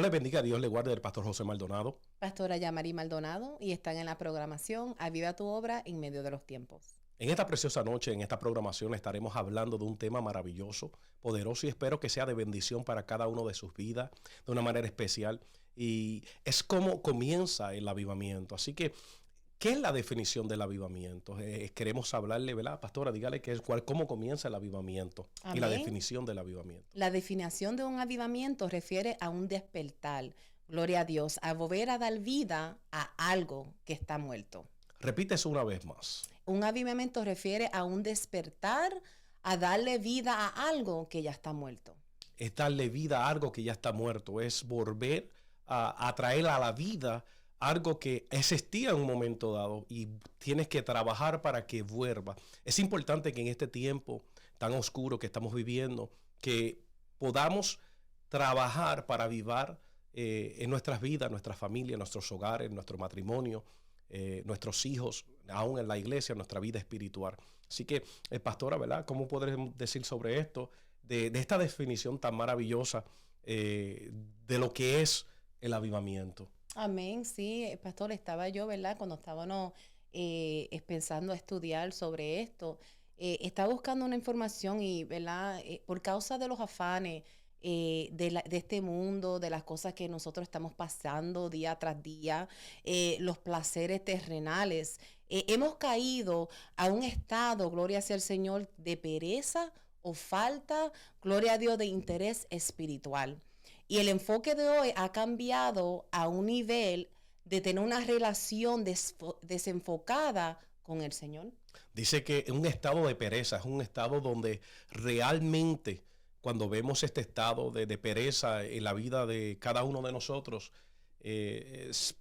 Dios les bendiga, Dios les guarde, el pastor José Maldonado. Pastora Yamari Maldonado, y están en la programación Aviva tu obra en medio de los tiempos. En esta preciosa noche, en esta programación, estaremos hablando de un tema maravilloso, poderoso, y espero que sea de bendición para cada uno de sus vidas de una manera especial. Y es cómo comienza el avivamiento. Así que, ¿qué es la definición del avivamiento? Queremos hablarle, ¿verdad, pastora? Dígale cómo comienza el avivamiento. Amén. Y la definición del avivamiento. La definición de un avivamiento refiere a un despertar, gloria a Dios, a volver a dar vida a algo que está muerto. Repite eso una vez más. Un avivamiento refiere a un despertar, a darle vida a algo que ya está muerto. Es darle vida a algo que ya está muerto, es volver a traer a la vida algo que existía en un momento dado y tienes que trabajar para que vuelva. Es importante que en este tiempo tan oscuro que estamos viviendo, que podamos trabajar para avivar en nuestras vidas, nuestra familia, nuestros hogares, nuestro matrimonio, nuestros hijos, aún en la iglesia, nuestra vida espiritual. Así que, pastora, ¿verdad? ¿Cómo podremos decir sobre esto, de esta definición tan maravillosa de lo que es el avivamiento? Amén, sí, pastor, estaba yo, ¿verdad? Cuando estábamos pensando a estudiar sobre esto, estaba buscando una información y, ¿verdad? Por causa de los afanes de este mundo, de las cosas que nosotros estamos pasando día tras día, los placeres terrenales, hemos caído a un estado, gloria sea el Señor, de pereza o falta, gloria a Dios, de interés espiritual. Y el enfoque de hoy ha cambiado a un nivel de tener una relación desenfocada con el Señor. Dice que un estado de pereza es un estado donde realmente, cuando vemos este estado de pereza en la vida de cada uno de nosotros,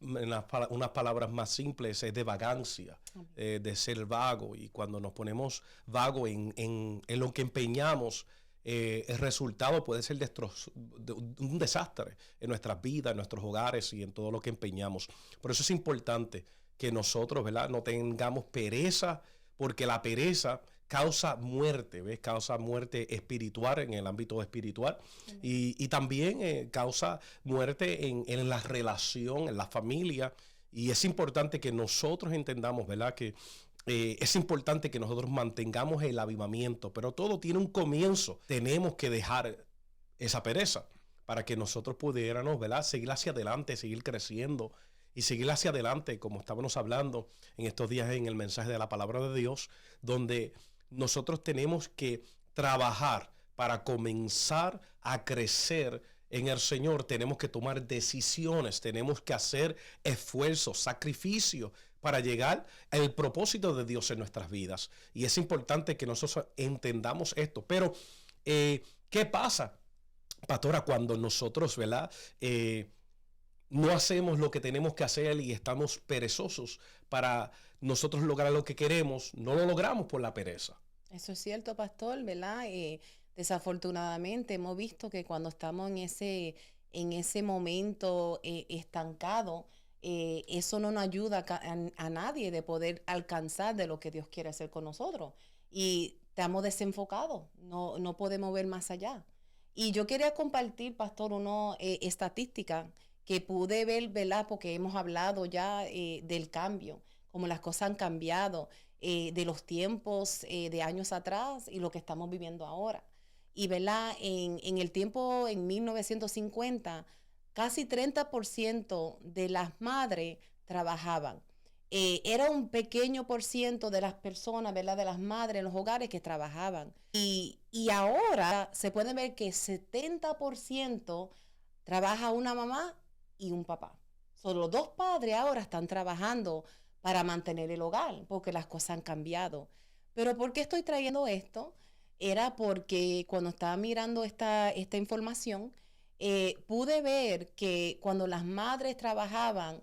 unas palabras más simples, es de vagancia, de ser vago. Y cuando nos ponemos vago en lo que empeñamos, el resultado puede ser un desastre en nuestras vidas, en nuestros hogares y en todo lo que empeñamos. Por eso es importante que nosotros, ¿verdad?, no tengamos pereza, porque la pereza causa muerte, ¿ves? Causa muerte espiritual en el ámbito espiritual y también causa muerte en la relación, en la familia. Y es importante que nosotros entendamos, ¿verdad?, que es importante que nosotros mantengamos el avivamiento, pero todo tiene un comienzo. Tenemos que dejar esa pereza para que nosotros pudiéramos, ¿verdad?, seguir hacia adelante, seguir creciendo y seguir hacia adelante, como estábamos hablando en estos días en el mensaje de la palabra de Dios, donde nosotros tenemos que trabajar para comenzar a crecer en el Señor. Tenemos que tomar decisiones, tenemos que hacer esfuerzos, sacrificios para llegar al propósito de Dios en nuestras vidas. Y es importante que nosotros entendamos esto. Pero, ¿qué pasa, pastora, cuando nosotros, ¿verdad?, no hacemos lo que tenemos que hacer y estamos perezosos para nosotros lograr lo que queremos? No lo logramos por la pereza. Eso es cierto, pastor, ¿verdad? Desafortunadamente hemos visto que cuando estamos en ese momento estancado, eso no nos ayuda a nadie de poder alcanzar de lo que Dios quiere hacer con nosotros. Y estamos desenfocados, no podemos ver más allá. Y yo quería compartir, pastor, una estadística que pude ver, ¿verdad? Porque hemos hablado ya del cambio, como las cosas han cambiado, de los tiempos de años atrás y lo que estamos viviendo ahora. Y, ¿verdad?, en el tiempo, en 1950, casi 30% de las madres trabajaban. Era un pequeño por ciento de las personas, ¿verdad?, de las madres en los hogares que trabajaban. Y ahora se puede ver que 70% trabaja una mamá y un papá. Solo los dos padres ahora están trabajando para mantener el hogar, porque las cosas han cambiado. Pero ¿por qué estoy trayendo esto? Era porque cuando estaba mirando esta información, pude ver que cuando las madres trabajaban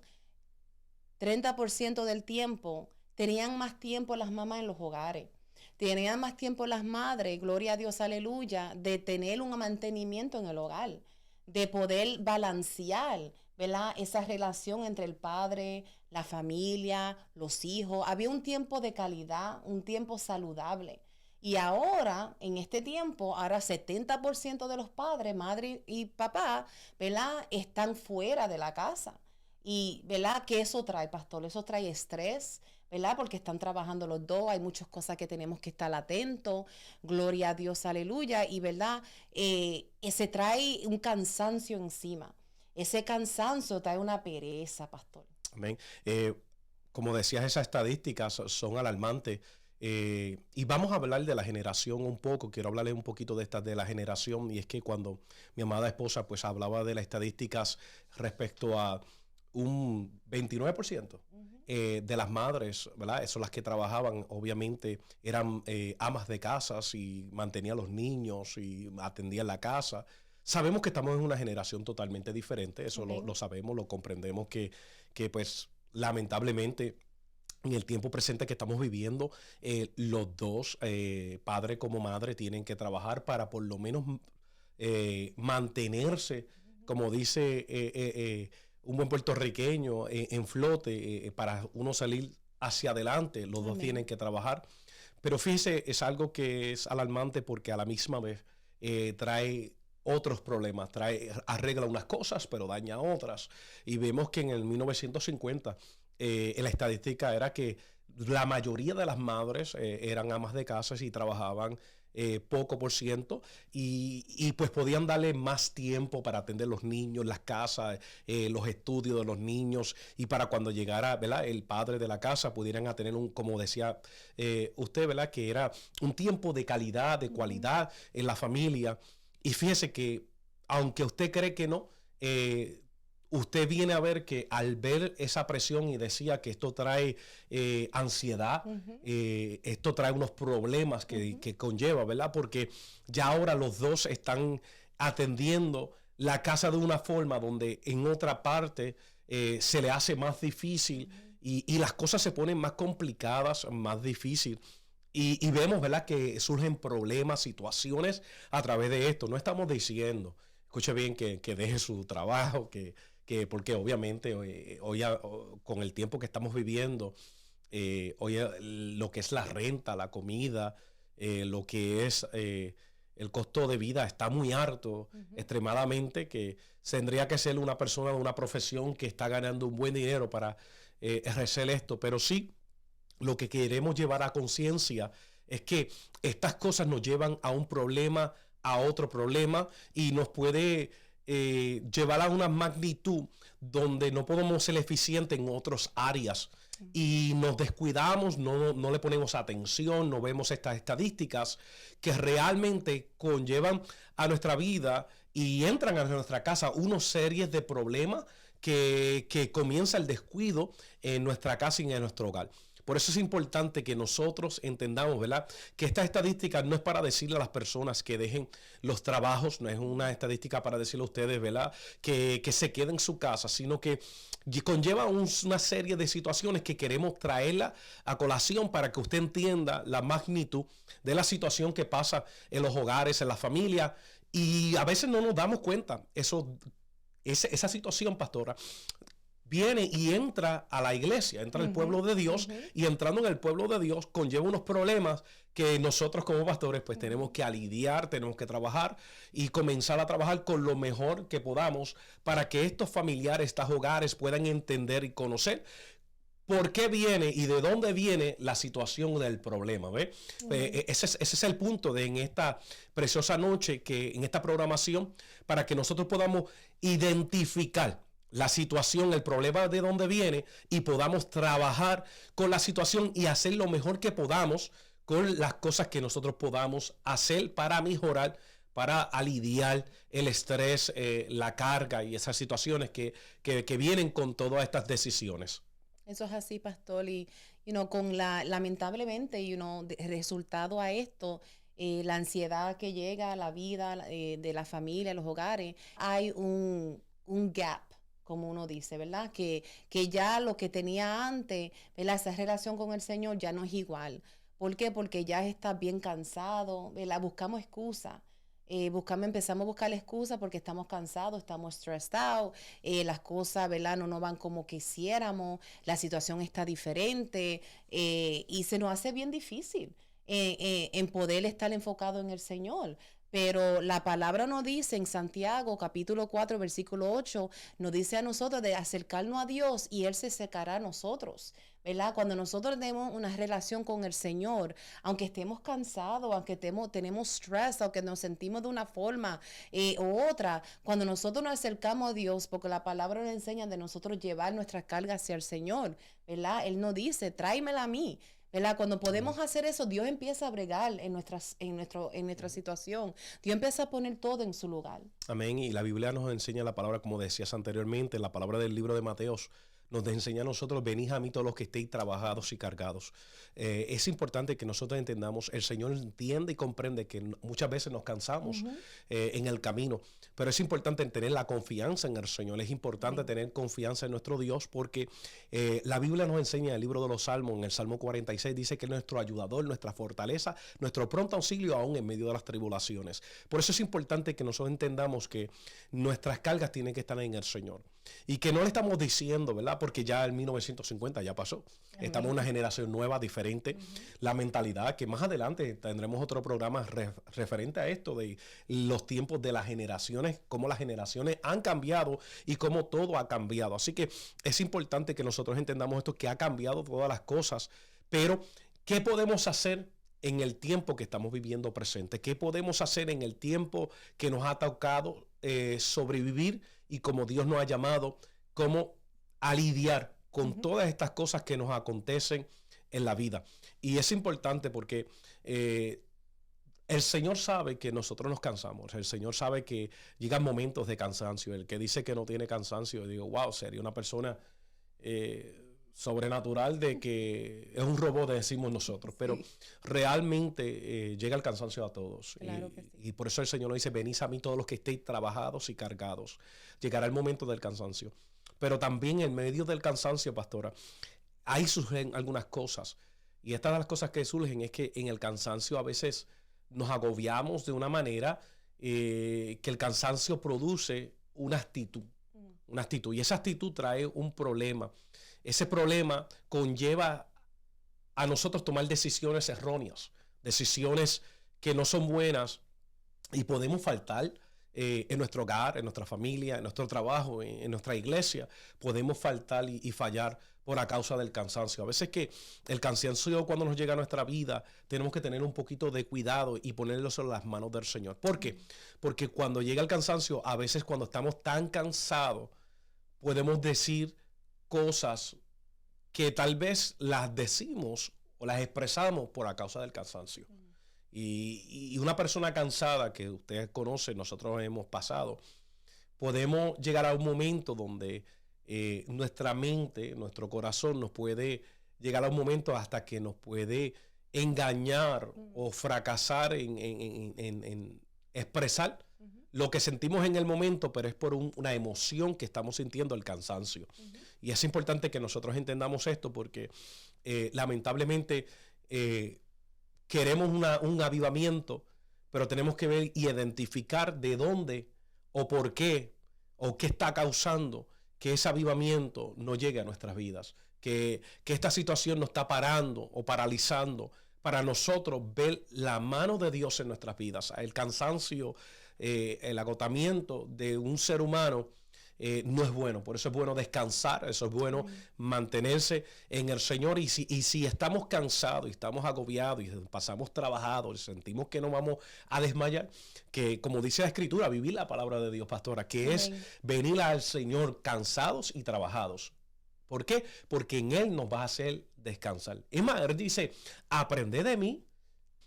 30% del tiempo, tenían más tiempo las mamás en los hogares. Tenían más tiempo las madres, gloria a Dios, aleluya, de tener un mantenimiento en el hogar, de poder balancear, ¿verdad?, esa relación entre el padre, la familia, los hijos. Había un tiempo de calidad, un tiempo saludable. Y ahora, en este tiempo, ahora 70% de los padres, madre y papá, ¿verdad? Están fuera de la casa. Y, ¿verdad? ¿Qué eso trae, pastor? Eso trae estrés, ¿verdad? Porque están trabajando los dos, hay muchas cosas que tenemos que estar atentos, gloria a Dios, aleluya, y, ¿verdad? Se trae un cansancio encima. Ese cansancio trae una pereza, pastor. Amén. Como decías, esas estadísticas son alarmantes. Y vamos a hablar de la generación un poco. Quiero hablarles un poquito de la generación. Y es que cuando mi amada esposa pues hablaba de las estadísticas respecto a un 29% de las madres, ¿verdad? Son las que trabajaban, obviamente, eran amas de casas y mantenían a los niños y atendían la casa. Sabemos que estamos en una generación totalmente diferente, eso lo sabemos, lo comprendemos que pues lamentablemente en el tiempo presente que estamos viviendo, los dos, padre como madre, tienen que trabajar para por lo menos mantenerse, como dice un buen puertorriqueño, en flote, para uno salir hacia adelante. Los dos tienen que trabajar. Pero fíjese, es algo que es alarmante porque a la misma vez trae otros problemas, arregla unas cosas pero daña otras. Y vemos que en el 1950 la estadística era que la mayoría de las madres eran amas de casas y trabajaban poco por ciento y pues podían darle más tiempo para atender los niños, las casas, los estudios de los niños y para cuando llegara, ¿verdad?, el padre de la casa pudieran tener como decía usted, ¿verdad?, que era un tiempo de calidad, de cualidad en la familia. Y fíjese que aunque usted cree que no, usted viene a ver que al ver esa presión y decía que esto trae ansiedad, esto trae unos problemas que conlleva, ¿verdad? Porque ya ahora los dos están atendiendo la casa de una forma donde en otra parte se le hace más difícil y las cosas se ponen más complicadas, más difíciles. Y vemos, ¿verdad?, que surgen problemas, situaciones a través de esto. No estamos diciendo, escuche bien, que deje su trabajo, porque obviamente hoy con el tiempo que estamos viviendo, hoy lo que es la renta, la comida, lo que es el costo de vida está muy alto, extremadamente, que tendría que ser una persona de una profesión que está ganando un buen dinero para ejercer esto. Pero sí, lo que queremos llevar a conciencia es que estas cosas nos llevan a un problema, a otro problema y nos puede llevar a una magnitud donde no podemos ser eficientes en otras áreas y nos descuidamos, no le ponemos atención, no vemos estas estadísticas que realmente conllevan a nuestra vida y entran a nuestra casa una serie de problemas que comienza el descuido en nuestra casa y en nuestro hogar. Por eso es importante que nosotros entendamos, ¿verdad?, que esta estadística no es para decirle a las personas que dejen los trabajos, no es una estadística para decirle a ustedes, ¿verdad?, que se queden en su casa, sino que conlleva una serie de situaciones que queremos traerla a colación para que usted entienda la magnitud de la situación que pasa en los hogares, en la familia, y a veces no nos damos cuenta. Esa situación, pastora, viene y entra a la iglesia, entra al pueblo de Dios y entrando en el pueblo de Dios conlleva unos problemas que nosotros como pastores pues tenemos que lidiar, tenemos que trabajar y comenzar a trabajar con lo mejor que podamos para que estos familiares, estos hogares puedan entender y conocer por qué viene y de dónde viene la situación del problema, ¿ve? Ese es el punto en esta preciosa noche, que en esta programación, para que nosotros podamos identificar la situación, el problema de dónde viene y podamos trabajar con la situación y hacer lo mejor que podamos con las cosas que nosotros podamos hacer para mejorar, para aliviar el estrés, la carga y esas situaciones que vienen con todas estas decisiones. Eso es así, pastor, y lamentablemente, resultado a esto, la ansiedad que llega a la vida de la familia, los hogares, hay un gap, como uno dice, ¿verdad? Que ya lo que tenía antes, ¿verdad?, esa relación con el Señor ya no es igual. ¿Por qué? Porque ya estás bien cansado, ¿verdad? Buscamos excusas. Empezamos a buscar excusa porque estamos cansados, estamos stressed out, las cosas, ¿verdad?, no nos van como quisiéramos, la situación está diferente y se nos hace bien difícil. en poder estar enfocado en el Señor. Pero la palabra nos dice en Santiago capítulo 4 versículo 8, nos dice a nosotros de acercarnos a Dios y Él se acercará a nosotros, ¿verdad? Cuando nosotros tenemos una relación con el Señor, aunque estemos cansados, aunque tenemos stress, aunque nos sentimos de una forma u otra, cuando nosotros nos acercamos a Dios, porque la palabra nos enseña de nosotros llevar nuestras cargas hacia el Señor, ¿verdad? Él nos dice, tráemela a mí. ¿Verdad? Cuando podemos hacer eso, Dios empieza a bregar en nuestra situación. Dios empieza a poner todo en su lugar. Amén. Y la Biblia nos enseña la palabra, como decías anteriormente, la palabra del libro de Mateos, nos enseña a nosotros, venid a mí todos los que estéis trabajados y cargados. Es importante que nosotros entendamos, el Señor entiende y comprende que muchas veces nos cansamos en el camino, pero es importante tener la confianza en el Señor, es importante tener confianza en nuestro Dios, porque la Biblia nos enseña en el libro de los Salmos, en el Salmo 46, dice que es nuestro ayudador, nuestra fortaleza, nuestro pronto auxilio aún en medio de las tribulaciones. Por eso es importante que nosotros entendamos que nuestras cargas tienen que estar en el Señor. Y que no le estamos diciendo, ¿verdad? Porque ya el 1950 ya pasó. Estamos en una generación nueva, diferente. La mentalidad, que más adelante tendremos otro programa referente a esto, de los tiempos de las generaciones, cómo las generaciones han cambiado y cómo todo ha cambiado. Así que es importante que nosotros entendamos esto, que ha cambiado todas las cosas. Pero, ¿qué podemos hacer en el tiempo que estamos viviendo presente? ¿Qué podemos hacer en el tiempo que nos ha tocado sobrevivir? Y como Dios nos ha llamado, cómo a lidiar con todas estas cosas que nos acontecen en la vida. Y es importante porque el Señor sabe que nosotros nos cansamos. El Señor sabe que llegan momentos de cansancio. El que dice que no tiene cansancio, yo digo, wow, sería una persona sobrenatural, de que es un robot, decimos nosotros. Pero realmente llega el cansancio a todos. Claro que sí. Y por eso el Señor nos dice, venid a mí todos los que estéis trabajados y cargados. Llegará el momento del cansancio. Pero también en medio del cansancio, pastora, ahí surgen algunas cosas. Y estas de las cosas que surgen es que en el cansancio a veces nos agobiamos de una manera que el cansancio produce una actitud. Una actitud. Y esa actitud trae un problema. Ese problema conlleva a nosotros tomar decisiones erróneas, decisiones que no son buenas, y podemos faltar en nuestro hogar, en nuestra familia, en nuestro trabajo, en nuestra iglesia. Podemos faltar y fallar por a causa del cansancio. A veces que el cansancio, cuando nos llega a nuestra vida, tenemos que tener un poquito de cuidado y ponerlo en las manos del Señor. ¿Por qué? Porque cuando llega el cansancio, a veces cuando estamos tan cansados, podemos decir cosas que tal vez las decimos o las expresamos por a causa del cansancio. Y una persona cansada, que ustedes conocen, nosotros hemos pasado, podemos llegar a un momento donde nuestra mente, nuestro corazón nos puede llegar a un momento hasta que nos puede engañar o fracasar en expresar lo que sentimos en el momento, pero es por una emoción que estamos sintiendo, el cansancio. Y es importante que nosotros entendamos esto, porque lamentablemente queremos un avivamiento, pero tenemos que ver y identificar de dónde o por qué o qué está causando que ese avivamiento no llegue a nuestras vidas, que esta situación nos está parando o paralizando para nosotros ver la mano de Dios en nuestras vidas. El cansancio, el agotamiento de un ser humano no es bueno. Por eso es bueno descansar, eso es bueno mantenerse en el Señor. Y si estamos cansados y estamos agobiados y pasamos trabajados y sentimos que no vamos a desmayar, que como dice la Escritura, vivir la palabra de Dios, pastora, que es venir al Señor cansados y trabajados. ¿Por qué? Porque en Él nos va a hacer descansar. Es más, Él dice, aprended de mí,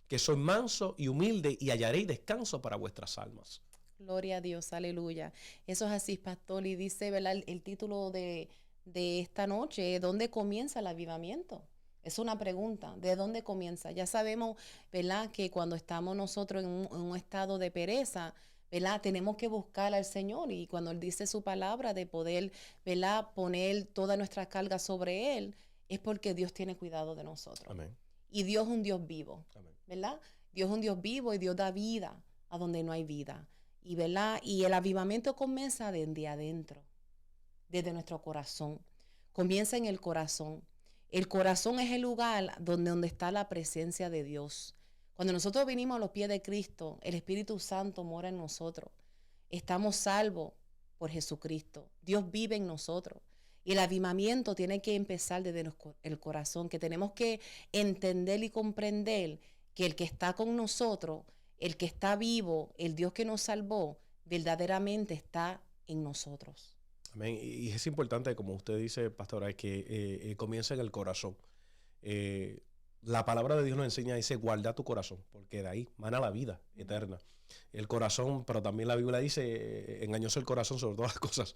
que soy manso y humilde, y hallaréis descanso para vuestras almas. Gloria a Dios, aleluya. Eso es así, pastor. Y dice, ¿verdad? El título de esta noche, ¿dónde comienza el avivamiento? Es una pregunta, ¿de dónde comienza? Ya sabemos, ¿verdad?, que cuando estamos nosotros en un estado de pereza, ¿verdad?, tenemos que buscar al Señor. Y cuando Él dice su palabra de poder, ¿verdad?, poner toda nuestra carga sobre Él, es porque Dios tiene cuidado de nosotros. Amén. Y Dios es un Dios vivo, Amén. ¿verdad? Dios es un Dios vivo y Dios da vida a donde no hay vida. Y, ¿verdad?, y el avivamiento comienza desde adentro, desde nuestro corazón. Comienza en el corazón. El corazón es el lugar donde está la presencia de Dios. Cuando nosotros venimos a los pies de Cristo, el Espíritu Santo mora en nosotros. Estamos salvos por Jesucristo. Dios vive en nosotros. Y el avivamiento tiene que empezar desde el corazón, que tenemos que entender y comprender que el que está con nosotros, el que está vivo, el Dios que nos salvó, verdaderamente está en nosotros. Amén. Y es importante, como usted dice, pastora, que comienza en el corazón. La palabra de Dios nos enseña, dice, guarda tu corazón, porque de ahí mana la vida eterna. El corazón, pero también la Biblia dice, engañoso el corazón sobre todas las cosas.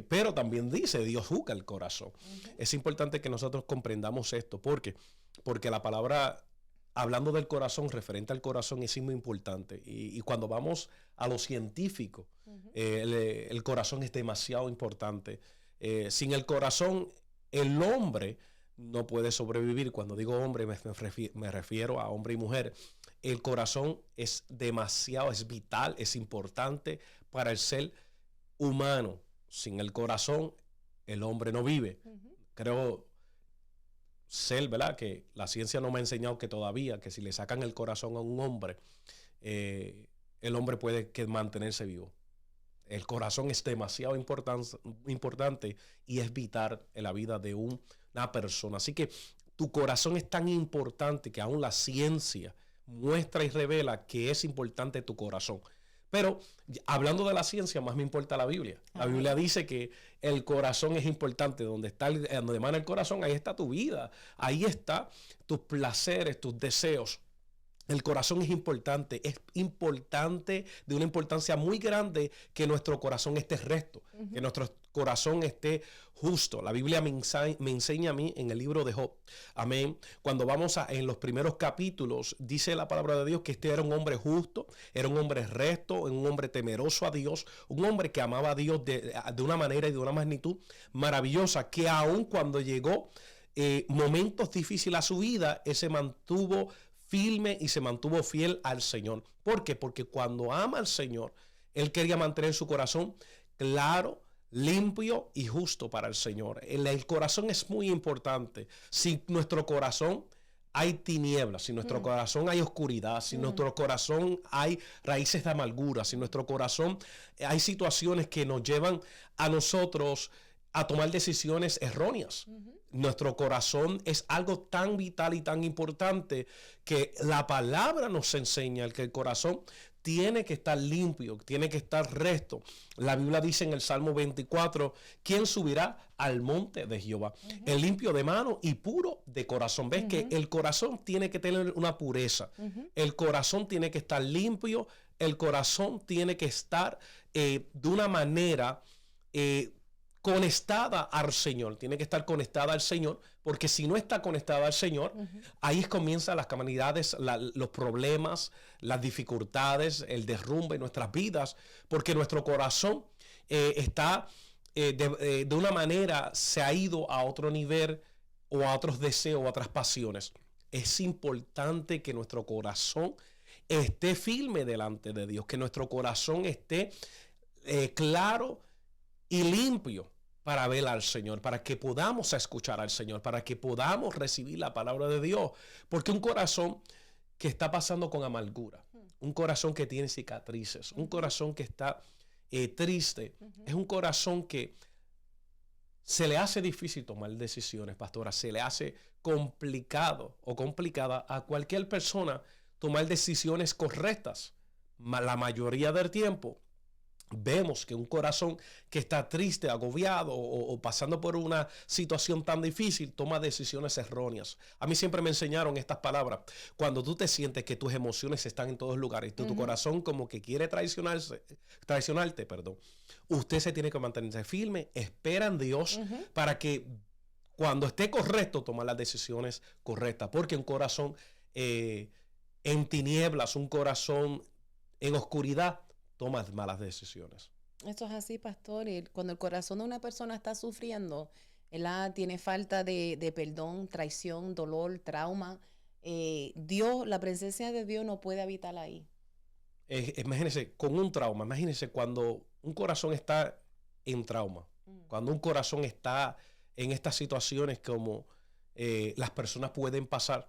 Pero también dice, Dios juzga el corazón. Es importante que nosotros comprendamos esto. ¿Por qué? Porque la palabra, hablando del corazón, referente al corazón, es muy importante. Y cuando vamos a lo científico, el corazón es demasiado importante. Sin el corazón, el hombre no puede sobrevivir. Cuando digo hombre, me refiero a hombre y mujer. El corazón es demasiado, es vital, es importante para el ser humano. Sin el corazón, el hombre no vive. Creo ser, ¿verdad?, que la ciencia no me ha enseñado que todavía, que si le sacan el corazón a un hombre, el hombre puede mantenerse vivo. El corazón es demasiado importante y es vital en la vida de una persona. Así que tu corazón es tan importante que aún la ciencia muestra y revela que es importante tu corazón. Pero hablando de la ciencia, más me importa la Biblia. La Biblia dice que el corazón es importante. Donde emana el corazón, ahí está tu vida. Ahí está tus placeres, tus deseos. El corazón es importante de una importancia muy grande que nuestro corazón esté recto, que nuestro corazón esté justo. La Biblia me enseña a mí en el libro de Job, amén. Cuando vamos en los primeros capítulos, dice la palabra de Dios que este era un hombre justo, era un hombre recto, un hombre temeroso a Dios, un hombre que amaba a Dios de una manera y de una magnitud maravillosa, que aun cuando llegó momentos difíciles a su vida, él se mantuvo firme y se mantuvo fiel al Señor. ¿Por qué? Porque cuando ama al Señor, él quería mantener su corazón claro, limpio y justo para el Señor. El corazón es muy importante. Si nuestro corazón hay tinieblas, si nuestro corazón hay oscuridad, si nuestro corazón hay raíces de amargura, si nuestro corazón hay situaciones que nos llevan a nosotros a tomar decisiones erróneas. Nuestro corazón es algo tan vital y tan importante que la palabra nos enseña que el corazón tiene que estar limpio, tiene que estar recto. La Biblia dice en el Salmo 24, ¿quién subirá al monte de Jehová? El limpio de mano y puro de corazón. ¿Ves que el corazón tiene que tener una pureza? El corazón tiene que estar limpio, el corazón tiene que estar de una manera conectada al Señor, tiene que estar conectada al Señor, porque si no está conectada al Señor, ahí comienzan las calamidades, los problemas, las dificultades, el derrumbe en nuestras vidas, porque nuestro corazón está de una manera, se ha ido a otro nivel o a otros deseos o a otras pasiones. Es importante que nuestro corazón esté firme delante de Dios, que nuestro corazón esté claro y limpio para ver al Señor, para que podamos escuchar al Señor, para que podamos recibir la palabra de Dios. Porque un corazón que está pasando con amargura, un corazón que tiene cicatrices, un corazón que está triste, es un corazón que se le hace difícil tomar decisiones, pastora, se le hace complicado o complicada a cualquier persona tomar decisiones correctas. La mayoría del tiempo vemos que un corazón que está triste, agobiado o pasando por una situación tan difícil toma decisiones erróneas. A mí siempre me enseñaron estas palabras. Cuando tú te sientes que tus emociones están en todos lugares y tu corazón como que quiere traicionarte, usted se tiene que mantenerse firme, espera en Dios para que cuando esté correcto tomar las decisiones correctas. Porque un corazón en tinieblas, un corazón en oscuridad, tomas malas decisiones. Esto es así, pastor. Cuando el corazón de una persona está sufriendo, tiene falta de perdón, traición, dolor, trauma, la presencia de Dios no puede habitar ahí. Imagínense, con un trauma, imagínense cuando un corazón está en trauma, cuando un corazón está en estas situaciones como las personas pueden pasar.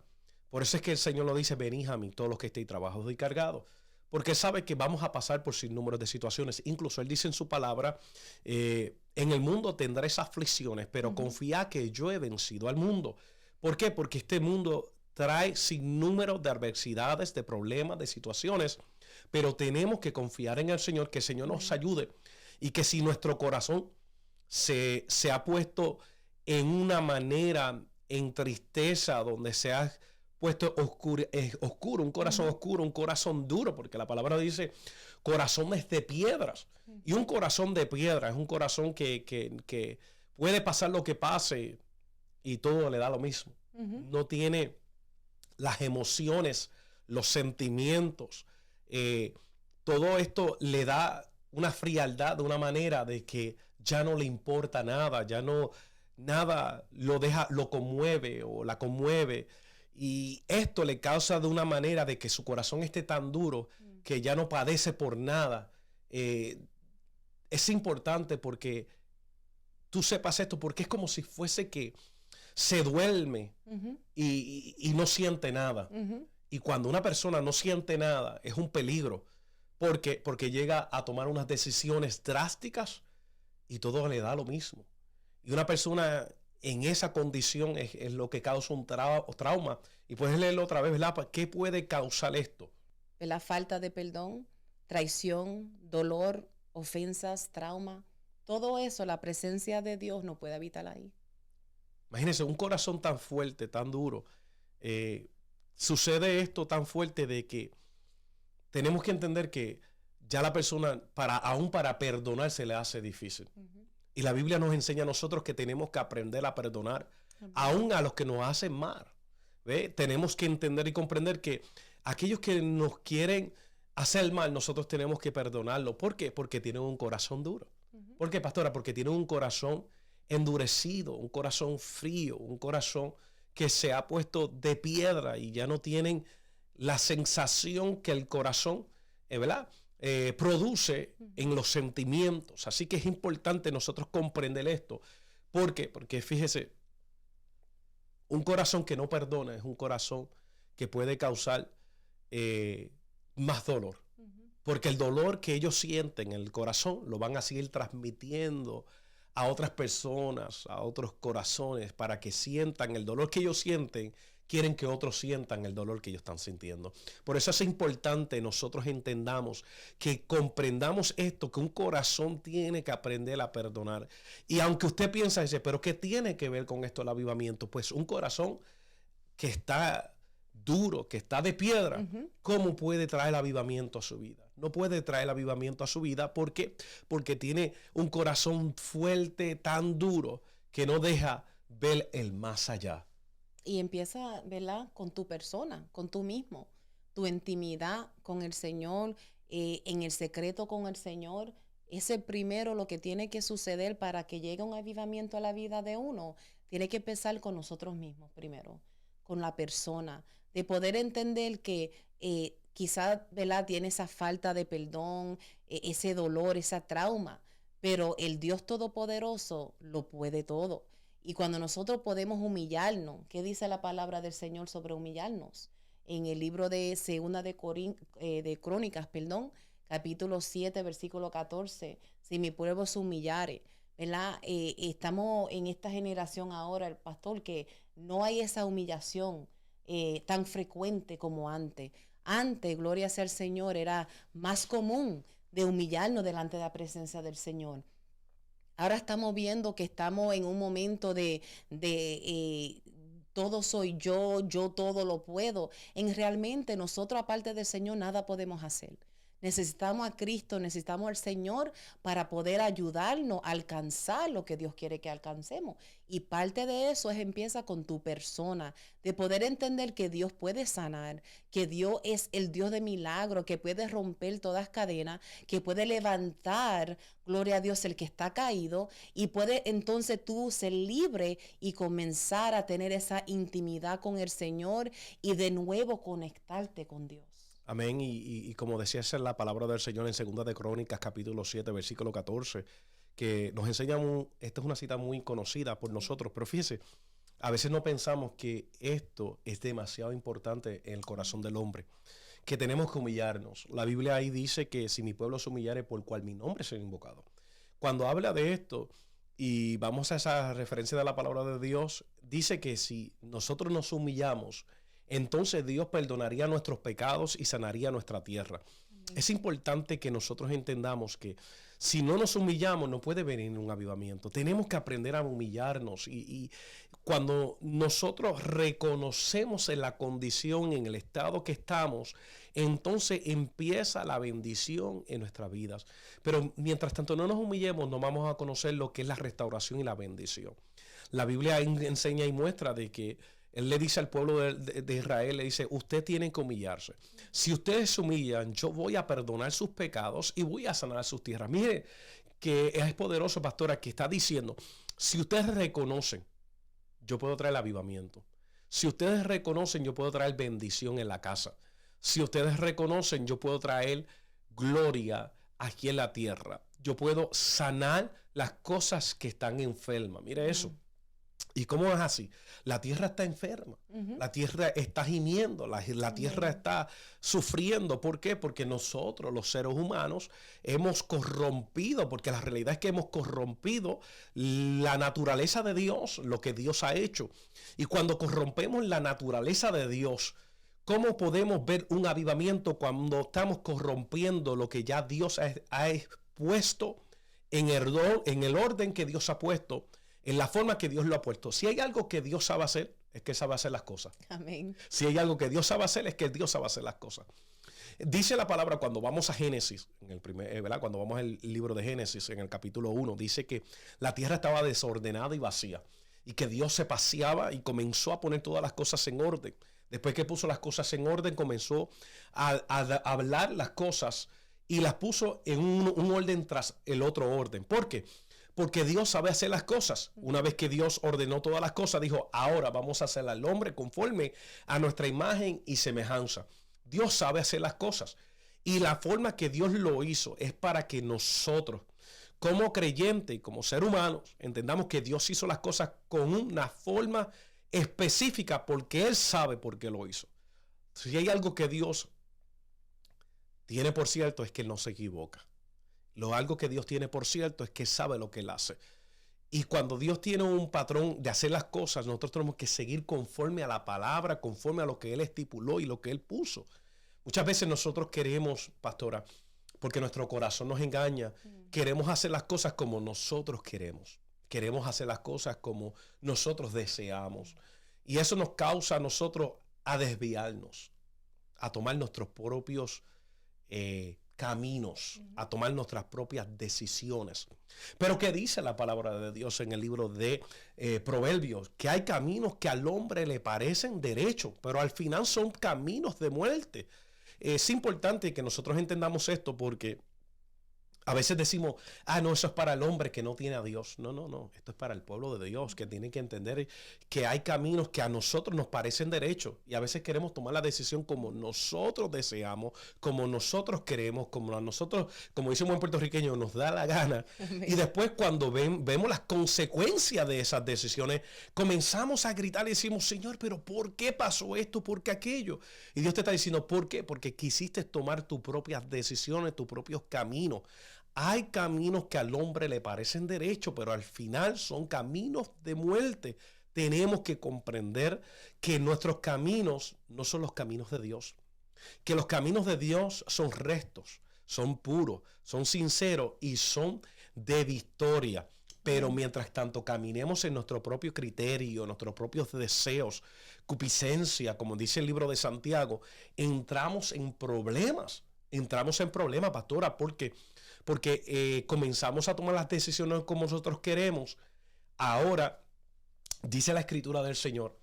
Por eso es que el Señor lo dice, venid a mí, todos los que estéis trabajados y cargados. Porque Él sabe que vamos a pasar por sinnúmeros de situaciones. Incluso Él dice en su palabra, en el mundo tendréis aflicciones, pero confía que yo he vencido al mundo. ¿Por qué? Porque este mundo trae sinnúmero de adversidades, de problemas, de situaciones, pero tenemos que confiar en el Señor, que el Señor nos ayude y que si nuestro corazón se ha puesto en una manera, en tristeza, donde se ha puesto oscuro, un corazón oscuro, un corazón duro, porque la palabra dice corazones de piedras, y un corazón de piedra es un corazón que puede pasar lo que pase y todo le da lo mismo. No tiene las emociones, los sentimientos, todo esto le da una frialdad de una manera de que ya no le importa nada, ya no, nada lo conmueve o la conmueve. Y esto le causa de una manera de que su corazón esté tan duro que ya no padece por nada. Es importante porque tú sepas esto, porque es como si fuese que se duerme y no siente nada. Y cuando una persona no siente nada, es un peligro, porque llega a tomar unas decisiones drásticas y todo le da lo mismo. Y una persona en esa condición es lo que causa un trauma. Y puedes leerlo otra vez, ¿verdad? ¿Qué puede causar esto? La falta de perdón, traición, dolor, ofensas, trauma. Todo eso, la presencia de Dios no puede habitar ahí. Imagínense, un corazón tan fuerte, tan duro. Sucede esto tan fuerte de que tenemos que entender que ya la persona, aún para perdonar, se le hace difícil. Y la Biblia nos enseña a nosotros que tenemos que aprender a perdonar, aún a los que nos hacen mal. ¿Ve? Tenemos que entender y comprender que aquellos que nos quieren hacer mal, nosotros tenemos que perdonarlo. ¿Por qué? Porque tienen un corazón duro. ¿Por qué, pastora? Porque tienen un corazón endurecido, un corazón frío, un corazón que se ha puesto de piedra y ya no tienen la sensación que el corazón, ¿verdad? Produce en los sentimientos. Así que es importante nosotros comprender esto. ¿Por qué? Porque fíjese, un corazón que no perdona es un corazón que puede causar más dolor. Porque el dolor que ellos sienten en el corazón lo van a seguir transmitiendo a otras personas, a otros corazones, para que sientan el dolor que ellos sienten. Quieren que otros sientan el dolor que ellos están sintiendo. Por eso es importante nosotros entendamos, que comprendamos esto, que un corazón tiene que aprender a perdonar. Y aunque usted piensa, dice, pero ¿qué tiene que ver con esto el avivamiento? Pues un corazón que está duro, que está de piedra, ¿cómo puede traer el avivamiento a su vida? No puede traer el avivamiento a su vida. ¿Por qué? Porque tiene un corazón fuerte, tan duro, que no deja ver el más allá. Y empieza, ¿verdad? Con tu persona, con tú mismo, tu intimidad con el Señor, en el secreto con el Señor. Ese primero lo que tiene que suceder para que llegue un avivamiento a la vida de uno, tiene que empezar con nosotros mismos primero, con la persona, de poder entender que quizás, ¿verdad? Tiene esa falta de perdón, ese dolor, esa trauma, pero el Dios Todopoderoso lo puede todo. Y cuando nosotros podemos humillarnos, ¿qué dice la palabra del Señor sobre humillarnos? En el libro de Segunda de Crónicas, capítulo 7, versículo 14, si mi pueblo se humillare, ¿verdad? Estamos en esta generación ahora, el pastor, que no hay esa humillación tan frecuente como antes. Antes, gloria sea al Señor, era más común de humillarnos delante de la presencia del Señor. Ahora estamos viendo que estamos en un momento de todo soy yo todo lo puedo. Realmente nosotros, aparte del Señor, nada podemos hacer. Necesitamos a Cristo, necesitamos al Señor para poder ayudarnos a alcanzar lo que Dios quiere que alcancemos. Y parte de eso empieza con tu persona, de poder entender que Dios puede sanar, que Dios es el Dios de milagro, que puede romper todas cadenas, que puede levantar, gloria a Dios, el que está caído, y puede entonces tú ser libre y comenzar a tener esa intimidad con el Señor y de nuevo conectarte con Dios. Amén. Y como decía, esa es la palabra del Señor en Segunda de Crónicas, capítulo 7, versículo 14, que nos enseña, esta es una cita muy conocida por nosotros, pero fíjese, A veces no pensamos que esto es demasiado importante en el corazón del hombre, que tenemos que humillarnos. La Biblia ahí dice que si mi pueblo se humillare por cual mi nombre sea invocado. Cuando habla de esto, y vamos a esa referencia de la palabra de Dios, dice que si nosotros nos humillamos, entonces Dios perdonaría nuestros pecados y sanaría nuestra tierra. Es importante que nosotros entendamos que si no nos humillamos no puede venir un avivamiento. Tenemos que aprender a humillarnos y cuando nosotros reconocemos en la condición, en el estado que estamos, entonces empieza la bendición en nuestras vidas. Pero mientras tanto no nos humillemos, no vamos a conocer lo que es la restauración y la bendición. La Biblia enseña y muestra de que Él le dice al pueblo de Israel, le dice, usted tiene que humillarse. Si ustedes se humillan, yo voy a perdonar sus pecados y voy a sanar sus tierras. Mire que es poderoso, pastora, que está diciendo, si ustedes reconocen, yo puedo traer avivamiento. Si ustedes reconocen, yo puedo traer bendición en la casa. Si ustedes reconocen, yo puedo traer gloria aquí en la tierra. Yo puedo sanar las cosas que están enfermas. Mire eso. ¿Y cómo es así? La tierra está enferma, la tierra está gimiendo, la tierra está sufriendo. ¿Por qué? Porque nosotros, los seres humanos, hemos corrompido, porque la realidad es que hemos corrompido la naturaleza de Dios, lo que Dios ha hecho. Y cuando corrompemos la naturaleza de Dios, ¿cómo podemos ver un avivamiento cuando estamos corrompiendo lo que ya Dios ha puesto en el orden que Dios ha puesto? En la forma que Dios lo ha puesto. Si hay algo que Dios sabe hacer, es que sabe hacer las cosas. Amén. Si hay algo que Dios sabe hacer, es que Dios sabe hacer las cosas. Dice la palabra cuando vamos a Génesis, ¿verdad? Cuando vamos al libro de Génesis, en el capítulo 1, dice que la tierra estaba desordenada y vacía. Y que Dios se paseaba y comenzó a poner todas las cosas en orden. Después que puso las cosas en orden, comenzó a hablar las cosas y las puso en un orden tras el otro orden. ¿Por qué? Porque Dios sabe hacer las cosas. Una vez que Dios ordenó todas las cosas, dijo, ahora vamos a hacer al hombre conforme a nuestra imagen y semejanza. Dios sabe hacer las cosas. Y la forma que Dios lo hizo es para que nosotros, como creyentes y como seres humanos, entendamos que Dios hizo las cosas con una forma específica porque Él sabe por qué lo hizo. Si hay algo que Dios tiene por cierto es que Él no se equivoca. Algo que Dios tiene por cierto es que sabe lo que Él hace. Y cuando Dios tiene un patrón de hacer las cosas, nosotros tenemos que seguir conforme a la palabra, conforme a lo que Él estipuló y lo que Él puso. Muchas veces nosotros queremos, pastora, porque nuestro corazón nos engaña, queremos hacer las cosas como nosotros queremos. Queremos hacer las cosas como nosotros deseamos. Y eso nos causa a nosotros a desviarnos, a tomar nuestros propios caminos, a tomar nuestras propias decisiones. Pero ¿qué dice la palabra de Dios en el libro de Proverbios? Que hay caminos que al hombre le parecen derechos, pero al final son caminos de muerte. Es importante que nosotros entendamos esto porque a veces decimos, no, eso es para el hombre que no tiene a Dios. No, esto es para el pueblo de Dios, que tiene que entender que hay caminos que a nosotros nos parecen derechos y a veces queremos tomar la decisión como nosotros deseamos, como nosotros queremos, como a nosotros, como dice un buen puertorriqueño, nos da la gana. Amén. Y después cuando vemos las consecuencias de esas decisiones, comenzamos a gritar y decimos, Señor, pero ¿por qué pasó esto? ¿Por qué aquello? Y Dios te está diciendo, ¿por qué? Porque quisiste tomar tus propias decisiones, tus propios caminos. Hay caminos que al hombre le parecen derechos, pero al final son caminos de muerte. Tenemos que comprender que nuestros caminos no son los caminos de Dios. Que los caminos de Dios son rectos, son puros, son sinceros y son de victoria. Pero mientras tanto caminemos en nuestro propio criterio, nuestros propios deseos, concupiscencia, como dice el libro de Santiago, entramos en problemas. Pastora, porque comenzamos a tomar las decisiones como nosotros queremos. Ahora, dice la Escritura del Señor,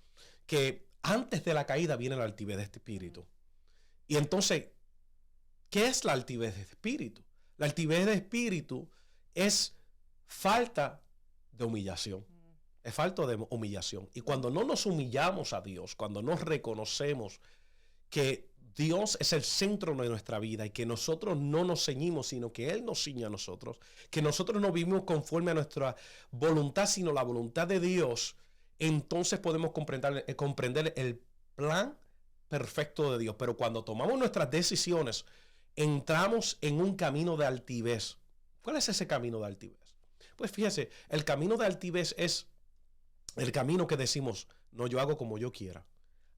que antes de la caída viene la altivez de espíritu. Y entonces, ¿qué es la altivez de espíritu? La altivez de espíritu es falta de humillación. Es falta de humillación. Y cuando no nos humillamos a Dios, cuando no reconocemos que Dios es el centro de nuestra vida y que nosotros no nos ceñimos, sino que Él nos ciñe a nosotros, que nosotros no vivimos conforme a nuestra voluntad, sino la voluntad de Dios, entonces podemos comprender el plan perfecto de Dios. Pero cuando tomamos nuestras decisiones, entramos en un camino de altivez. ¿Cuál es ese camino de altivez? Pues fíjese, el camino de altivez es el camino que decimos, no, yo hago como yo quiera.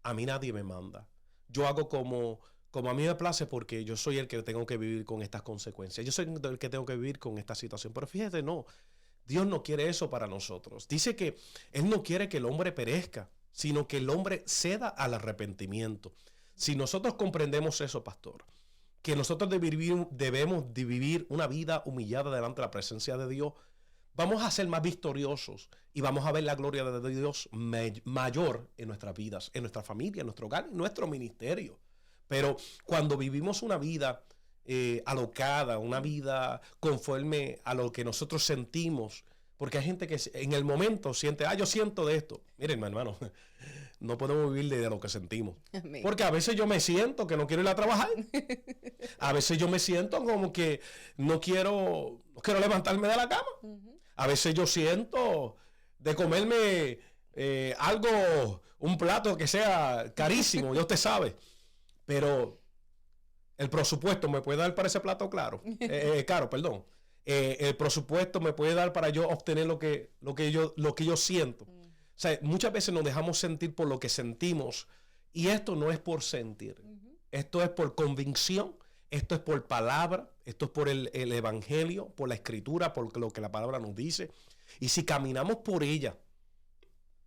A mí nadie me manda. Yo hago como a mí me place porque yo soy el que tengo que vivir con estas consecuencias. Yo soy el que tengo que vivir con esta situación. Pero fíjate, no, Dios no quiere eso para nosotros. Dice que Él no quiere que el hombre perezca, sino que el hombre ceda al arrepentimiento. Si nosotros comprendemos eso, pastor, que nosotros debemos de vivir una vida humillada delante de la presencia de Dios, vamos a ser más victoriosos y vamos a ver la gloria de Dios mayor en nuestras vidas, en nuestra familia, en nuestro hogar, en nuestro ministerio. Pero cuando vivimos una vida alocada, una vida conforme a lo que nosotros sentimos, porque hay gente que en el momento siente, yo siento de esto. Miren, hermano, no podemos vivir de lo que sentimos. Amén. Porque a veces yo me siento que no quiero ir a trabajar. A veces yo me siento como que no quiero levantarme de la cama. A veces yo siento de comerme algo, un plato que sea carísimo, ya usted sabe. Pero el presupuesto me puede dar para ese plato caro, perdón. El presupuesto me puede dar para yo obtener lo que yo siento. O sea, muchas veces nos dejamos sentir por lo que sentimos y esto no es por sentir. Esto es por convicción, esto es por palabra, esto es por el evangelio, por la escritura, por lo que la palabra nos dice. Y si caminamos por ella,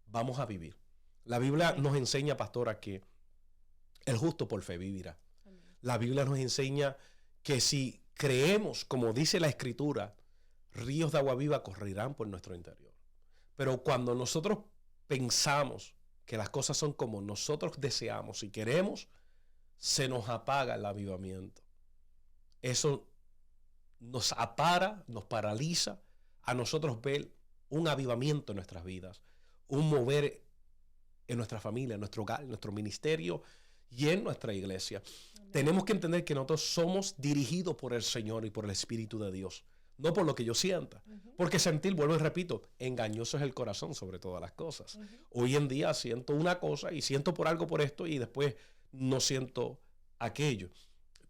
vamos a vivir. La Biblia nos enseña, pastora, que el justo por fe vivirá. La Biblia nos enseña que si creemos, como dice la Escritura, ríos de agua viva correrán por nuestro interior. Pero cuando nosotros pensamos que las cosas son como nosotros deseamos y queremos, se nos apaga el avivamiento. Eso nos apara, nos paraliza a nosotros ver un avivamiento en nuestras vidas, un mover en nuestra familia, en nuestro hogar, en nuestro ministerio y en nuestra iglesia. Tenemos que entender que nosotros somos dirigidos por el Señor y por el Espíritu de Dios, no por lo que yo sienta. Porque sentir, vuelvo y repito, engañoso es el corazón sobre todas las cosas. Hoy en día siento una cosa y siento por algo por esto y después no siento aquello.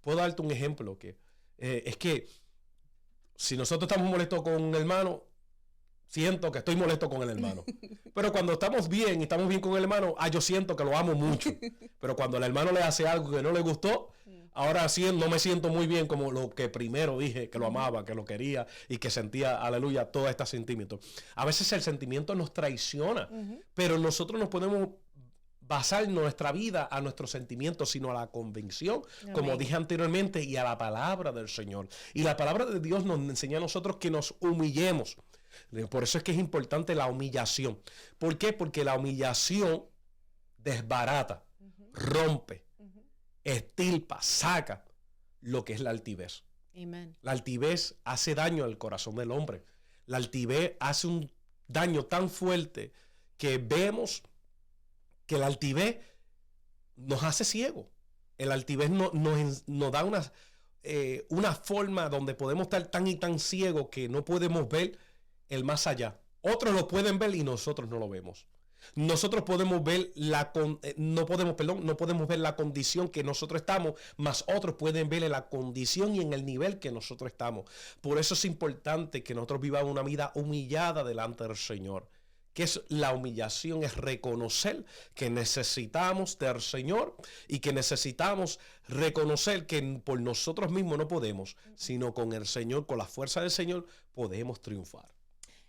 Puedo darte un ejemplo que es que si nosotros estamos molestos con un hermano, siento que estoy molesto con el hermano. Pero cuando estamos bien y estamos bien con el hermano, yo siento que lo amo mucho. Pero cuando el hermano le hace algo que no le gustó, ahora sí no me siento muy bien como lo que primero dije, que lo amaba, que lo quería y que sentía, aleluya, todo este sentimiento. A veces el sentimiento nos traiciona, pero nosotros nos podemos basar nuestra vida a nuestros sentimientos, sino a la convicción, como dije anteriormente, y a la palabra del Señor. Y la palabra de Dios nos enseña a nosotros que nos humillemos. Por eso es que es importante la humillación. ¿Por qué? Porque la humillación desbarata, rompe, estilpa, saca lo que es la altivez. Amen. La altivez hace daño al corazón del hombre. La altivez hace un daño tan fuerte que vemos que la altivez nos hace ciegos. El altivez nos da una forma donde podemos estar tan y tan ciegos que no podemos ver el más allá. Otros lo pueden ver y nosotros no lo vemos. Nosotros podemos ver no podemos ver la condición que nosotros estamos, mas otros pueden ver la condición y en el nivel que nosotros estamos. Por eso es importante que nosotros vivamos una vida humillada delante del Señor. Que es la humillación, es reconocer que necesitamos del Señor y que necesitamos reconocer que por nosotros mismos no podemos, sino con el Señor, con la fuerza del Señor, podemos triunfar.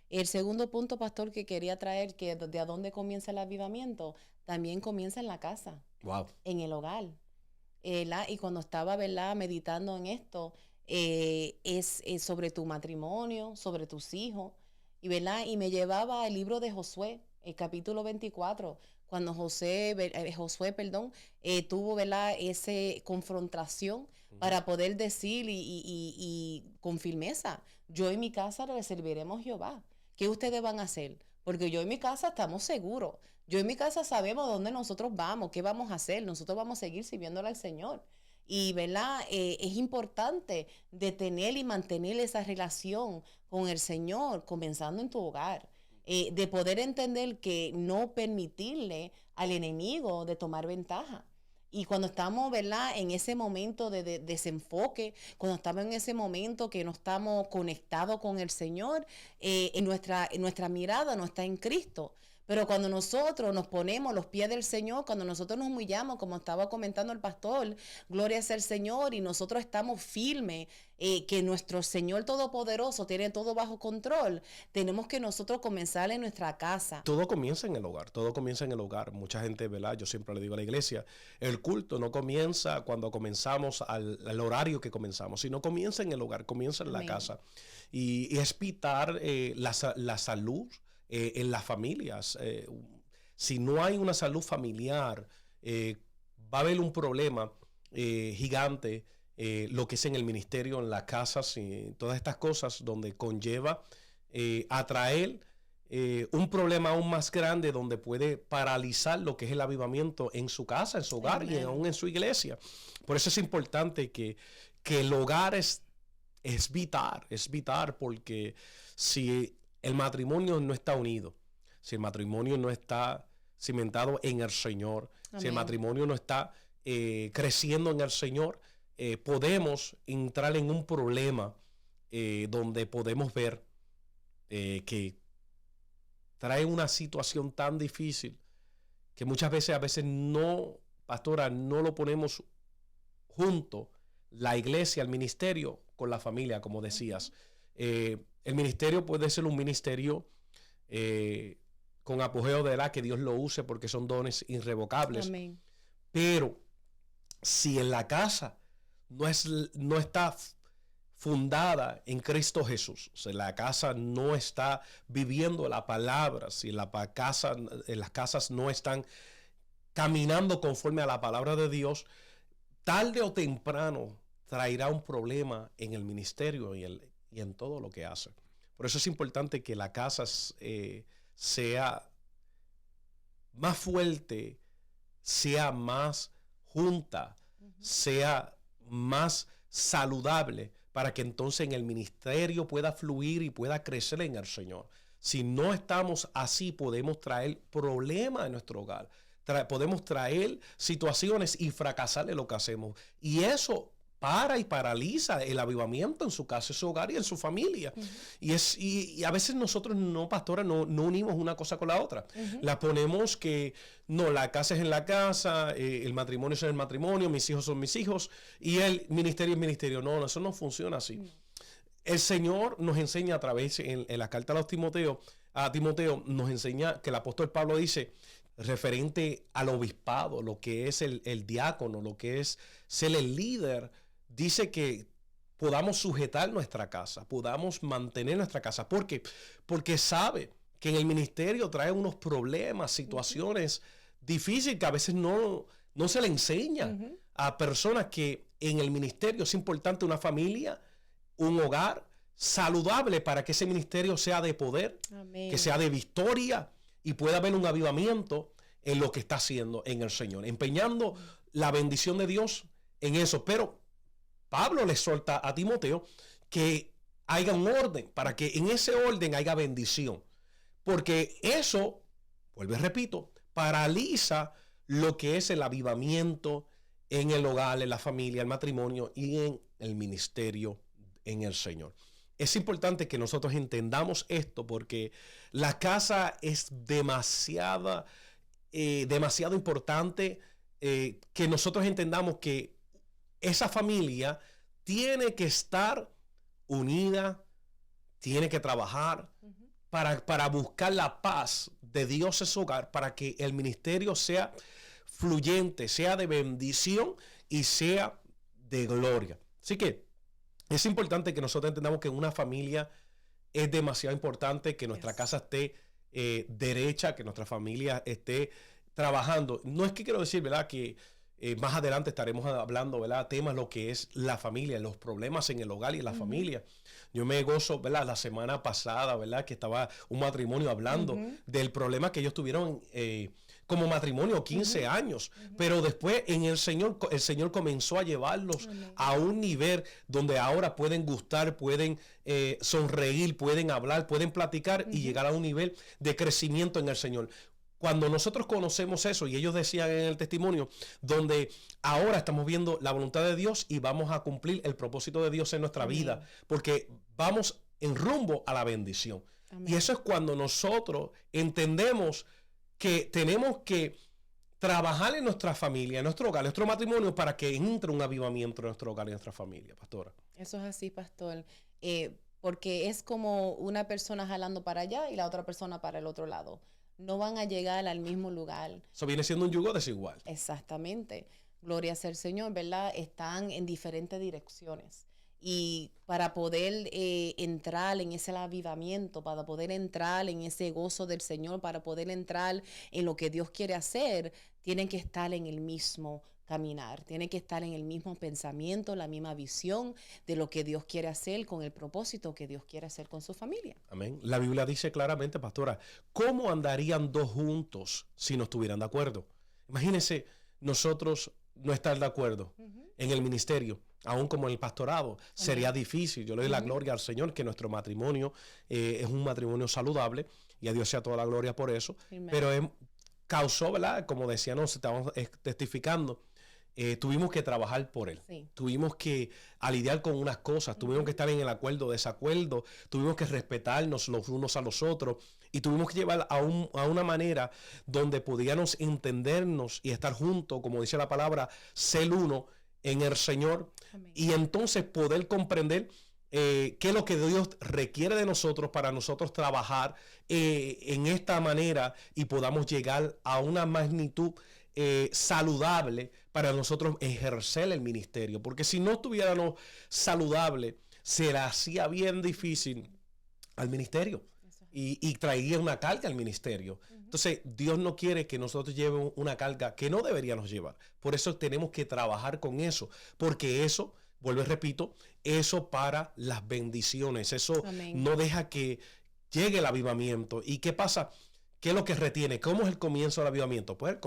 El segundo punto, pastor, que quería traer, que de a dónde comienza el avivamiento, también comienza en la casa, en el hogar. Y cuando estaba, ¿verdad?, meditando en esto, es sobre tu matrimonio, sobre tus hijos, y me llevaba al libro de Josué, el capítulo 24, cuando Josué, tuvo, ¿verdad?, esa confrontación para poder decir y con firmeza, yo y mi casa le serviremos a Jehová. ¿Qué ustedes van a hacer? Porque yo y mi casa estamos seguros. Yo y mi casa sabemos dónde nosotros vamos, qué vamos a hacer. Nosotros vamos a seguir sirviéndole al Señor. Y, ¿verdad? Es importante de tener y mantener esa relación con el Señor, comenzando en tu hogar. de poder entender que no permitirle al enemigo de tomar ventaja. Y cuando estamos, ¿verdad?, en ese momento de desenfoque, cuando estamos en ese momento que no estamos conectados con el Señor, en nuestra mirada no está en Cristo. Pero cuando nosotros nos ponemos los pies del Señor, cuando nosotros nos humillamos, como estaba comentando el pastor, gloria sea el Señor, y nosotros estamos firmes, que nuestro Señor Todopoderoso tiene todo bajo control, tenemos que nosotros comenzar en nuestra casa. Todo comienza en el hogar, todo comienza en el hogar. Mucha gente, ¿verdad? Yo siempre le digo a la iglesia, el culto no comienza cuando comenzamos al horario que comenzamos, sino comienza en el hogar, comienza en la casa. Y es pitar la salud en las familias. Si no hay una salud familiar, va a haber un problema gigante, lo que es en el ministerio, en las casas y todas estas cosas, donde conlleva atraer un problema aún más grande, donde puede paralizar lo que es el avivamiento en su casa, en su hogar y aún en su iglesia. Por eso es importante que el hogar es vital, porque si el matrimonio no está unido, si el matrimonio no está cimentado en el Señor, si el matrimonio no está creciendo en el Señor, podemos entrar en un problema donde podemos ver que trae una situación tan difícil que muchas veces no, pastora, no lo ponemos junto, la iglesia, el ministerio, con la familia, como decías. El ministerio puede ser un ministerio con apogeo de la que Dios lo use, porque son dones irrevocables. Amén. Pero si en la casa no está fundada en Cristo Jesús, si la casa no está viviendo la palabra, si las casas no están caminando conforme a la palabra de Dios, tarde o temprano traerá un problema en el ministerio y en todo lo que hace. Por eso es importante que la casa sea más fuerte, sea más junta, sea más saludable, para que entonces en el ministerio pueda fluir y pueda crecer en el Señor. Si no estamos así, podemos traer problemas en nuestro hogar, podemos traer situaciones y fracasar en lo que hacemos. Y eso para y paraliza el avivamiento en su casa, en su hogar y en su familia. Y a veces nosotros pastora, no unimos una cosa con la otra. La ponemos que no, la casa es en la casa, el matrimonio es en el matrimonio, mis hijos son mis hijos y el ministerio es ministerio. No, eso no funciona así. El Señor nos enseña a través, en la carta a Timoteo, nos enseña que el apóstol Pablo dice, referente al obispado, lo que es el diácono, lo que es ser el líder, dice que podamos sujetar nuestra casa, podamos mantener nuestra casa. ¿Por qué? Porque sabe que en el ministerio trae unos problemas, situaciones difíciles que a veces no se le enseña a personas, que en el ministerio es importante una familia, un hogar saludable, para que ese ministerio sea de poder, que sea de victoria y pueda haber un avivamiento en lo que está haciendo en el Señor, empeñando la bendición de Dios en eso. Pero Pablo le suelta a Timoteo que haya un orden, para que en ese orden haya bendición, porque eso, vuelvo y repito, paraliza lo que es el avivamiento en el hogar, en la familia, el matrimonio y en el ministerio en el Señor. Es importante que nosotros entendamos esto, porque la casa es demasiado importante, que nosotros entendamos que esa familia tiene que estar unida, tiene que trabajar para buscar la paz de Dios en su hogar, para que el ministerio sea fluyente, sea de bendición y sea de gloria. Así que es importante que nosotros entendamos que en una familia es demasiado importante que nuestra casa esté derecha, que nuestra familia esté trabajando. No es que quiero decir, ¿verdad?, que más adelante estaremos hablando, ¿verdad?, temas lo que es la familia, los problemas en el hogar y en la familia. Yo me gozo, ¿verdad?, la semana pasada, ¿verdad?, que estaba un matrimonio hablando del problema que ellos tuvieron como matrimonio, 15 años, pero después en el Señor comenzó a llevarlos a un nivel donde ahora pueden gustar, pueden sonreír, pueden hablar, pueden platicar y llegar a un nivel de crecimiento en el Señor. Cuando nosotros conocemos eso, y ellos decían en el testimonio, donde ahora estamos viendo la voluntad de Dios y vamos a cumplir el propósito de Dios en nuestra vida, porque vamos en rumbo a la bendición. Y eso es cuando nosotros entendemos que tenemos que trabajar en nuestra familia, en nuestro hogar, en nuestro matrimonio, para que entre un avivamiento en nuestro hogar y en nuestra familia, pastora. Eso es así, pastor. Porque es como una persona jalando para allá y la otra persona para el otro lado. No van a llegar al mismo lugar. Eso viene siendo un yugo desigual. Exactamente. Gloria sea al Señor, ¿verdad? Están en diferentes direcciones. Y para poder entrar en ese avivamiento, para poder entrar en ese gozo del Señor, para poder entrar en lo que Dios quiere hacer, tienen que estar en el mismo caminar, tienen que estar en el mismo pensamiento, la misma visión de lo que Dios quiere hacer con el propósito que Dios quiere hacer con su familia. Amén. La Biblia dice claramente, pastora, ¿cómo andarían dos juntos si no estuvieran de acuerdo? Imagínense nosotros no estar de acuerdo en el ministerio, aún como en el pastorado. Sería difícil. Yo le doy la gloria al Señor que nuestro matrimonio es un matrimonio saludable y a Dios sea toda la gloria por eso. Amen. Pero causó, ¿verdad? Como decíamos, estamos testificando, tuvimos que trabajar por él. Sí. Tuvimos que lidiar con unas cosas, tuvimos que estar en el acuerdo, desacuerdo, tuvimos que respetarnos los unos a los otros y tuvimos que llevar a una manera donde pudiéramos entendernos y estar juntos, como dice la palabra, ser uno en el Señor. Amén. Y entonces poder comprender qué es lo que Dios requiere de nosotros para nosotros trabajar en esta manera y podamos llegar a una magnitud saludable para nosotros ejercer el ministerio, porque si no estuviéramos saludables se le hacía bien difícil al ministerio y traería una carga al ministerio. Entonces Dios no quiere que nosotros llevemos una carga que no deberíamos llevar. Por eso tenemos que trabajar con eso, porque eso, vuelvo y repito, eso para las bendiciones, eso Amén. No deja que llegue el avivamiento. ¿Y qué pasa? ¿Qué es lo que retiene? ¿Cómo es el comienzo del avivamiento? Pues el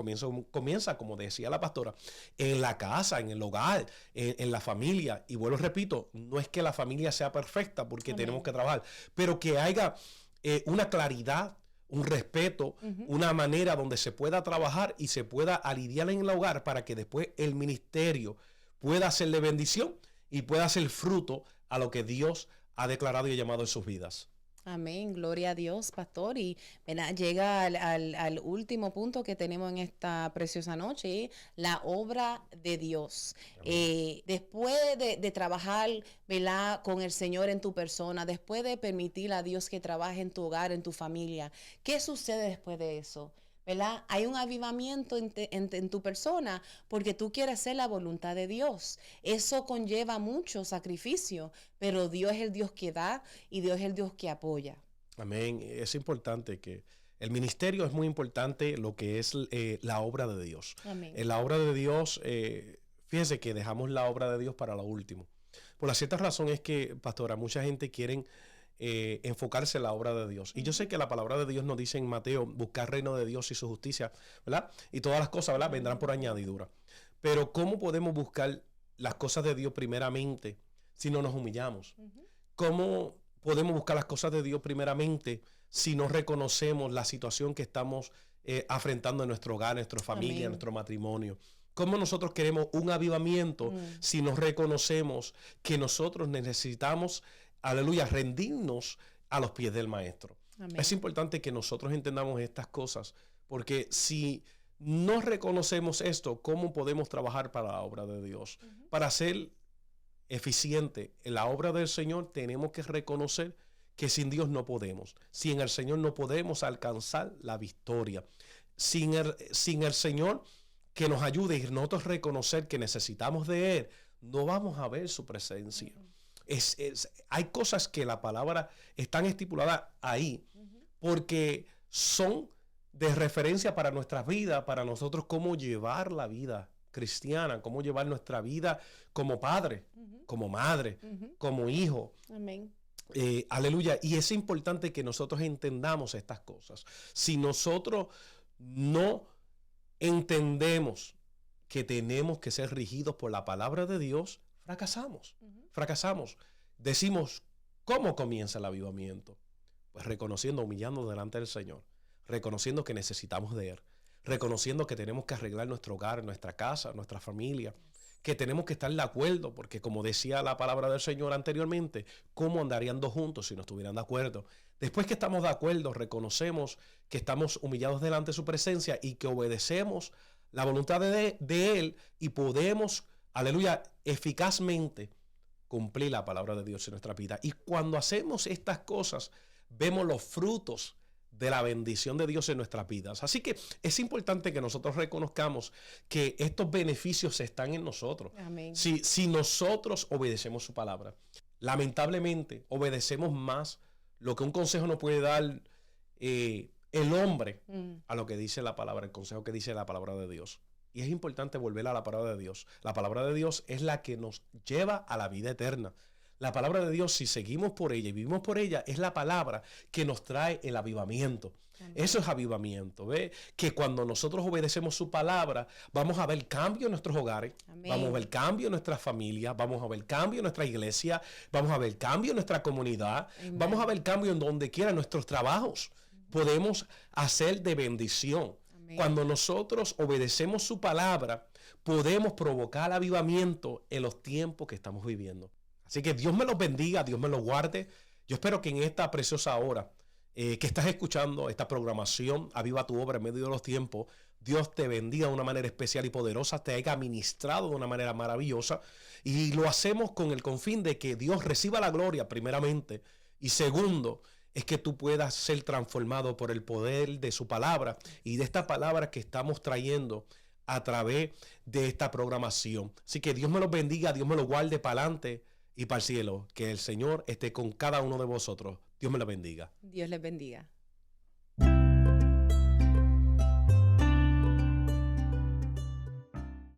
comienza, como decía la pastora, en la casa, en el hogar, en la familia. Y vuelvo y repito, no es que la familia sea perfecta porque Amén. Tenemos que trabajar, pero que haya una claridad, un respeto, una manera donde se pueda trabajar y se pueda alinear en el hogar para que después el ministerio pueda hacerle bendición y pueda hacer fruto a lo que Dios ha declarado y llamado en sus vidas. Amén, gloria a Dios, pastor. Y ¿verdad? Llega al último punto que tenemos en esta preciosa noche, la obra de Dios. Después de trabajar, ¿verdad? Con el Señor en tu persona, después de permitir a Dios que trabaje en tu hogar, en tu familia, ¿qué sucede después de eso? ¿Verdad? Hay un avivamiento en tu persona porque tú quieres hacer la voluntad de Dios. Eso conlleva mucho sacrificio, pero Dios es el Dios que da y Dios es el Dios que apoya. Amén. Es importante que el ministerio es muy importante, lo que es la obra de Dios. Amén. En la obra de Dios, fíjese que dejamos la obra de Dios para lo último. Por la cierta razón es que, pastora, mucha gente quiere enfocarse en la obra de Dios. Y yo sé que la palabra de Dios nos dice en Mateo, buscar el reino de Dios y su justicia, ¿verdad? Y todas las cosas, ¿verdad? Vendrán por añadidura. Pero ¿cómo podemos buscar las cosas de Dios primeramente si no nos humillamos? ¿Cómo podemos buscar las cosas de Dios primeramente si no reconocemos la situación que estamos afrontando en nuestro hogar, en nuestra familia, Amén. En nuestro matrimonio? ¿Cómo nosotros queremos un avivamiento si no reconocemos que nosotros necesitamos, aleluya, rendirnos a los pies del Maestro? Amén. Es importante que nosotros entendamos estas cosas, porque si no reconocemos esto, ¿cómo podemos trabajar para la obra de Dios? Para ser eficiente en la obra del Señor, tenemos que reconocer que sin Dios no podemos. Sin el Señor no podemos alcanzar la victoria. Sin el Señor que nos ayude y nosotros reconocer que necesitamos de Él, no vamos a ver su presencia. Hay cosas que la palabra están estipuladas ahí porque son de referencia para nuestras vidas, para nosotros cómo llevar la vida cristiana, cómo llevar nuestra vida como padre, como madre, como hijo. Amén. Aleluya. Y es importante que nosotros entendamos estas cosas. Si nosotros no entendemos que tenemos que ser rigidos por la palabra de Dios, fracasamos. Fracasamos. Decimos, ¿cómo comienza el avivamiento? Pues reconociendo, humillando delante del Señor, reconociendo que necesitamos de Él, reconociendo que tenemos que arreglar nuestro hogar, nuestra casa, nuestra familia, que tenemos que estar de acuerdo, porque como decía la palabra del Señor anteriormente, ¿cómo andarían dos juntos si no estuvieran de acuerdo? Después que estamos de acuerdo, reconocemos que estamos humillados delante de su presencia y que obedecemos la voluntad de Él y podemos, aleluya, eficazmente cumplir la palabra de Dios en nuestra vida. Y cuando hacemos estas cosas, vemos los frutos de la bendición de Dios en nuestras vidas. Así que es importante que nosotros reconozcamos que estos beneficios están en nosotros. Amén. Si nosotros obedecemos su palabra. Lamentablemente, obedecemos más lo que un consejo nos puede dar el hombre a lo que dice la palabra, el consejo que dice la palabra de Dios. Y es importante volver a la palabra de Dios. La palabra de Dios es la que nos lleva a la vida eterna. La palabra de Dios, si seguimos por ella y vivimos por ella, es la palabra que nos trae el avivamiento. Amén. Eso es avivamiento, ¿ve? Que cuando nosotros obedecemos su palabra, vamos a ver cambio en nuestros hogares, Amén. Vamos a ver cambio en nuestras familias, vamos a ver cambio en nuestra iglesia, vamos a ver cambio en nuestra comunidad, Amén. Vamos a ver cambio en donde quiera, en nuestros trabajos. Podemos hacer de bendición. Amén. Cuando nosotros obedecemos su palabra, podemos provocar avivamiento en los tiempos que estamos viviendo. Así que Dios me los bendiga, Dios me los guarde. Yo espero que en esta preciosa hora que estás escuchando esta programación, Aviva tu Obra en medio de los tiempos, Dios te bendiga de una manera especial y poderosa, te haya ministrado de una manera maravillosa. Y lo hacemos con el confín de que Dios reciba la gloria primeramente. Y segundo, es que tú puedas ser transformado por el poder de su palabra y de esta palabra que estamos trayendo a través de esta programación. Así que Dios me los bendiga, Dios me los guarde para adelante y para el cielo. Que el Señor esté con cada uno de vosotros. Dios me los bendiga. Dios les bendiga.